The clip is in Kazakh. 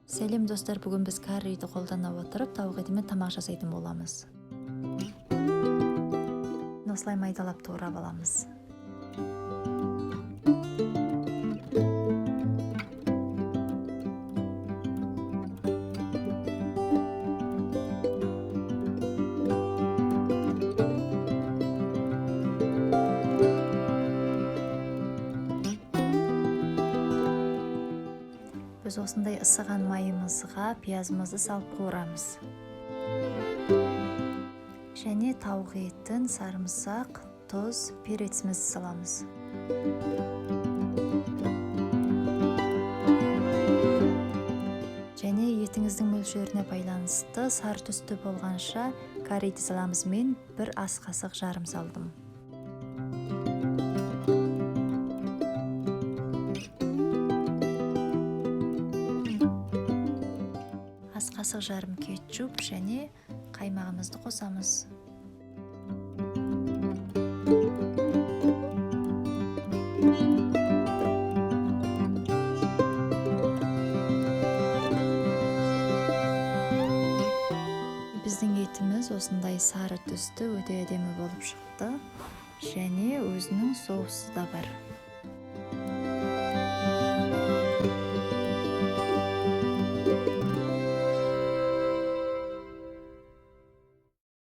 Сәлем достар, бүгін біз карриді қолдана отырып тауық етімен тамақ жасайтын боламыз. Осылай майдалап турап аламыз. Біз осындай ысыған майымызға пиязымызды салып қуырамыз. Және тауық етін, сарымсақ, тұз, перецімізді саламыз. Және етіңіздің мөлшеріне байланысты сары түсті болғанша карриді саламыз. Мен бір ас қасық жарым салдым. Ас қасық жарым кетчуп және қаймағымызды қосамыз. Біздің етіміз осындай сары түсті өте әдемі болып шықты. Және өзінің соусы да бар.